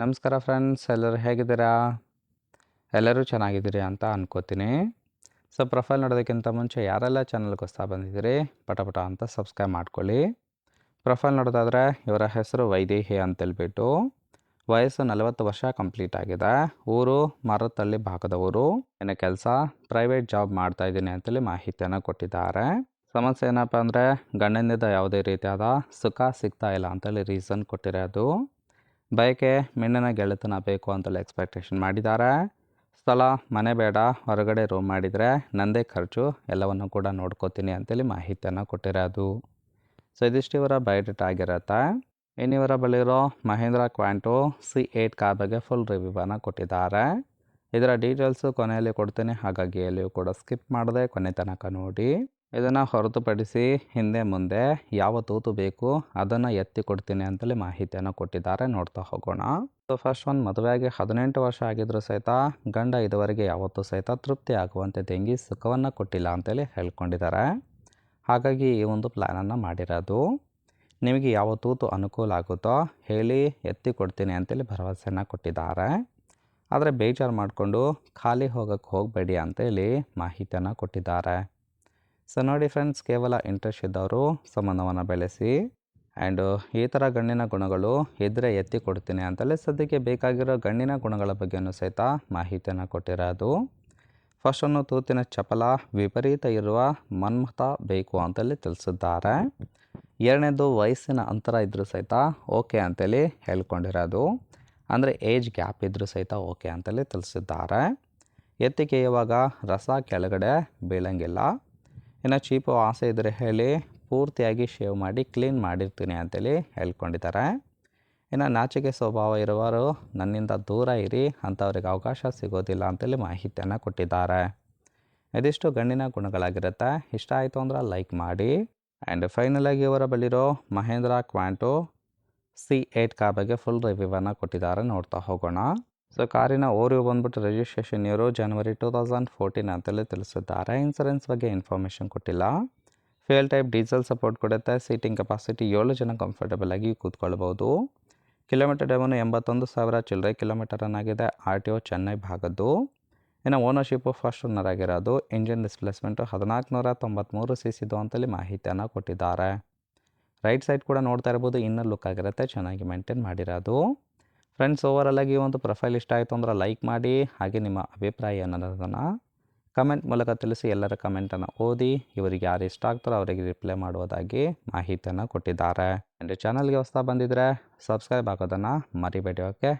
ನಮಸ್ಕಾರ ಫ್ರೆಂಡ್ಸ್, ಎಲ್ಲರೂ ಹೇಗಿದ್ದೀರಾ? ಎಲ್ಲರೂ ಚೆನ್ನಾಗಿದ್ದೀರಿ ಅಂತ ಅನ್ಕೋತೀನಿ. ಪ್ರೊಫೈಲ್ ನೋಡೋದಕ್ಕಿಂತ ಮುಂಚೆ ಯಾರೆಲ್ಲ ಚಾನಲ್ಗೆ ಹೊಸ್ತಾ ಬಂದಿದ್ದೀರಿ ಪಟ ಅಂತ ಸಬ್ಸ್ಕ್ರೈಬ್ ಮಾಡ್ಕೊಳ್ಳಿ. ಪ್ರೊಫೈಲ್ ನೋಡೋದಾದರೆ ಇವರ ಹೆಸರು ವೈದೇಹಿ ಅಂತೇಳ್ಬಿಟ್ಟು, ವಯಸ್ಸು 40 ವರ್ಷ ಕಂಪ್ಲೀಟ್ ಆಗಿದೆ. ಊರು ಮರತಳ್ಳಿ ಭಾಗದವರು. ಏನೇ ಕೆಲಸ ಪ್ರೈವೇಟ್ ಜಾಬ್ ಮಾಡ್ತಾ ಇದ್ದೀನಿ ಅಂತೇಳಿ ಮಾಹಿತಿಯನ್ನು ಕೊಟ್ಟಿದ್ದಾರೆ. ಸಮಸ್ಯೆ ಏನಪ್ಪ ಅಂದರೆ ಗಂಡನಿಂದ ಯಾವುದೇ ರೀತಿಯಾದ ಸುಖ ಸಿಗ್ತಾ ಇಲ್ಲ ಅಂತೇಳಿ ರೀಸನ್ ಕೊಟ್ಟಿರೋದು. ಬಯಕೆ ಮೆಣ್ಣಿನ ಗೆಳೆತನ ಬೇಕು ಅಂತೇಳಿ ಎಕ್ಸ್ಪೆಕ್ಟೇಷನ್ ಮಾಡಿದ್ದಾರೆ. ಸ್ಥಳ ಮನೆ ಬೇಡ, ಹೊರಗಡೆ ರೂಮ್ ಮಾಡಿದರೆ ನಂದೇ ಖರ್ಚು, ಎಲ್ಲವನ್ನು ಕೂಡ ನೋಡ್ಕೋತೀನಿ ಅಂತೇಳಿ ಮಾಹಿತಿಯನ್ನು ಕೊಟ್ಟಿರೋದು. ಇದಿಷ್ಟು ಇವರ ಬಯೋಡೇಟಾ ಆಗಿರುತ್ತೆ. ಇನ್ನಿವರ ಬಳಿರೋ ಮಹೇಂದ್ರ ಕ್ವಾಂಟೋ C8 ಕಾರ್ ಬಗ್ಗೆ ಫುಲ್ ರಿವ್ಯೂವನ್ನು ಕೊಟ್ಟಿದ್ದಾರೆ. ಇದರ ಡೀಟೇಲ್ಸು ಕೊನೆಯಲ್ಲಿ ಕೊಡ್ತೀನಿ, ಹಾಗಾಗಿ ಎಲ್ಲಿಯೂ ಕೂಡ ಸ್ಕಿಪ್ ಮಾಡದೆ ಕೊನೆ ತನಕ ನೋಡಿ. ಇದನ್ನು ಹೊರತುಪಡಿಸಿ ಹಿಂದೆ ಮುಂದೆ ಯಾವ ತೂತು ಬೇಕು ಅದನ್ನು ಎತ್ತಿ ಕೊಡ್ತೀನಿ ಅಂತೇಳಿ ಮಾಹಿತಿಯನ್ನು ಕೊಟ್ಟಿದ್ದಾರೆ. ನೋಡ್ತಾ ಹೋಗೋಣ. ಫಸ್ಟ್ ಒಂದು ಮದುವೆಯಾಗಿ 18 ವರ್ಷ ಆಗಿದ್ರು ಸಹಿತ ಗಂಡ ಇದುವರೆಗೆ ಯಾವತ್ತೂ ಸಹಿತ ತೃಪ್ತಿ ಆಗುವಂತೆ ತೆಂಗಿ ಸುಖವನ್ನು ಕೊಟ್ಟಿಲ್ಲ ಅಂತೇಳಿ ಹೇಳ್ಕೊಂಡಿದ್ದಾರೆ. ಹಾಗಾಗಿ ಈ ಒಂದು ಪ್ಲ್ಯಾನನ್ನು ಮಾಡಿರೋದು. ನಿಮಗೆ ಯಾವ ತೂತು ಅನುಕೂಲ ಆಗುತ್ತೋ ಹೇಳಿ ಎತ್ತಿ ಕೊಡ್ತೀನಿ ಅಂತೇಳಿ ಭರವಸೆಯನ್ನು ಕೊಟ್ಟಿದ್ದಾರೆ. ಆದರೆ ಬೇಜಾರು ಮಾಡಿಕೊಂಡು ಖಾಲಿ ಹೋಗಬೇಡಿ ಅಂತೇಳಿ ಮಾಹಿತಿಯನ್ನು ಕೊಟ್ಟಿದ್ದಾರೆ. ನೋಡಿ ಫ್ರೆಂಡ್ಸ್, ಕೇವಲ ಇಂಟ್ರೆಸ್ಟ್ ಇದ್ದವರು ಸಂಬಂಧವನ್ನು ಬೆಳೆಸಿ. ಆ್ಯಂಡ್ ಈ ಥರ ಗಣ್ಣಿನ ಗುಣಗಳು ಇದ್ದರೆ ಎತ್ತಿ ಕೊಡ್ತೀನಿ ಅಂತೇಳಿ ಸದ್ಯಕ್ಕೆ ಬೇಕಾಗಿರೋ ಗಣ್ಣಿನ ಗುಣಗಳ ಬಗ್ಗೆಯೂ ಸಹಿತ ಮಾಹಿತಿಯನ್ನು ಕೊಟ್ಟಿರೋದು. ಫಸ್ಟನ್ನು ತೂತಿನ ಚಪಲ ವಿಪರೀತ ಇರುವ ಮನ್ಮಥ ಬೇಕು ಅಂತೇಳಿ ತಿಳಿಸಿದ್ದಾರೆ. ಎರಡನೇದು ವಯಸ್ಸಿನ ಅಂತರ ಇದ್ದರೂ ಸಹಿತ ಓಕೆ ಅಂತೇಳಿ ಹೇಳ್ಕೊಂಡಿರೋದು. ಅಂದರೆ ಏಜ್ ಗ್ಯಾಪ್ ಇದ್ದರೂ ಸಹಿತ ಓಕೆ ಅಂತೇಳಿ ತಿಳಿಸಿದ್ದಾರೆ. ಎತ್ತಿಗೆಯುವಾಗ ರಸ ಕೆಳಗಡೆ ಬೀಳಂಗಿಲ್ಲ. ಇನ್ನು ಚೀಪು ಆಸೆ ಇದ್ದರೆ ಹೇಳಿ ಪೂರ್ತಿಯಾಗಿ ಶೇವ್ ಮಾಡಿ ಕ್ಲೀನ್ ಮಾಡಿರ್ತೀನಿ ಅಂತೇಳಿ ಹೇಳ್ಕೊಂಡಿದ್ದಾರೆ. ಇನ್ನು ನಾಚಿಕೆ ಸ್ವಭಾವ ಇರುವವರು ನನ್ನಿಂದ ದೂರ ಇರಿ, ಅಂಥವ್ರಿಗೆ ಅವಕಾಶ ಸಿಗೋದಿಲ್ಲ ಅಂತೇಳಿ ಮಾಹಿತಿಯನ್ನು ಕೊಟ್ಟಿದ್ದಾರೆ. ಇದಿಷ್ಟು ಗಣ್ಣಿನ ಗುಣಗಳಾಗಿರುತ್ತೆ. ಇಷ್ಟ ಆಯಿತು ಅಂದ್ರೆ ಲೈಕ್ ಮಾಡಿ. ಆ್ಯಂಡ್ ಫೈನಲಾಗಿ ಇವರ ಬಳಿರೋ ಮಹೇಂದ್ರ ಕ್ವಾಂಟೋ C8 ಕಾರ್ ಬಗ್ಗೆ ಫುಲ್ ರಿವ್ಯೂವನ್ನು ಕೊಟ್ಟಿದ್ದಾರೆ. ನೋಡ್ತಾ ಹೋಗೋಣ. ಕಾರಿನ ಓರಿಯೋ ಬಂದ್ಬಿಟ್ಟು ರಿಜಿಸ್ಟ್ರೇಷನ್ ಇಯರು January 2014 ಅಂತೇಳಿ ತಿಳಿಸಿದ್ದಾರೆ. ಇನ್ಸೂರೆನ್ಸ್ ಬಗ್ಗೆ ಇನ್ಫಾರ್ಮೇಷನ್ ಕೊಟ್ಟಿಲ್ಲ. ಫ್ಯೂಯಲ್ ಟೈಪ್ ಡೀಸೆಲ್ ಸಪೋರ್ಟ್ ಕೊಡುತ್ತೆ. ಸೀಟಿಂಗ್ ಕೆಪಾಸಿಟಿ 7 ಜನ ಕಂಫರ್ಟಬಲ್ ಆಗಿ ಕೂತ್ಕೊಳ್ಬೋದು. ಕಿಲೋಮೀಟರ್ ಡೆಮೋನು 81,000 ಚಿಲ್ಲರೆ ಕಿಲೋಮೀಟರ್ ಆಗಿದೆ. RTO ಚೆನ್ನೈ ಭಾಗದ್ದು. ಇನ್ನು ಓನರ್ಶಿಪ್ಪು ಫಸ್ಟ್ ಓನರ್ ಆಗಿರೋದು. ಇಂಜಿನ್ ಡಿಸ್ಪ್ಲೇಸ್ಮೆಂಟು 1493 cc ಅಂತೇಳಿ ಮಾಹಿತಿಯನ್ನು ಕೊಟ್ಟಿದ್ದಾರೆ. ರೈಟ್ ಸೈಡ್ ಕೂಡ ನೋಡ್ತಾ ಇರ್ಬೋದು, ಇನ್ನರ್ ಲುಕ್ ಆಗಿರುತ್ತೆ, ಚೆನ್ನಾಗಿ ಮೇಂಟೈನ್ ಮಾಡಿರೋದು. ಫ್ರೆಂಡ್ಸ್, ಓವರಾಲ್ ಆಗಿ ಒಂದು ಪ್ರೊಫೈಲ್ ಇಷ್ಟ ಆಯಿತು ಅಂದ್ರೆ ಲೈಕ್ ಮಾಡಿ. ಹಾಗೆ ನಿಮ್ಮ ಅಭಿಪ್ರಾಯ ಅನ್ನೋದನ್ನು ಕಮೆಂಟ್ ಮೂಲಕ ತಿಳಿಸಿ. ಎಲ್ಲರ ಕಮೆಂಟನ್ನು ಓದಿ ಇವರಿಗೆ ಯಾರು ಇಷ್ಟ ಆಗ್ತಾರೋ ಅವರಿಗೆ ರಿಪ್ಲೈ ಮಾಡುವುದಾಗಿ ಮಾಹಿತಿಯನ್ನು ಕೊಟ್ಟಿದ್ದಾರೆ. ಆ್ಯಂಡ್ ಚಾನಲ್ಗೆ ಹೊಸ್ತಾ ಬಂದಿದ್ದರೆ ಸಬ್ಸ್ಕ್ರೈಬ್ ಆಗೋದನ್ನು ಮರಿಬೇಡಿ. ಓಕೆ.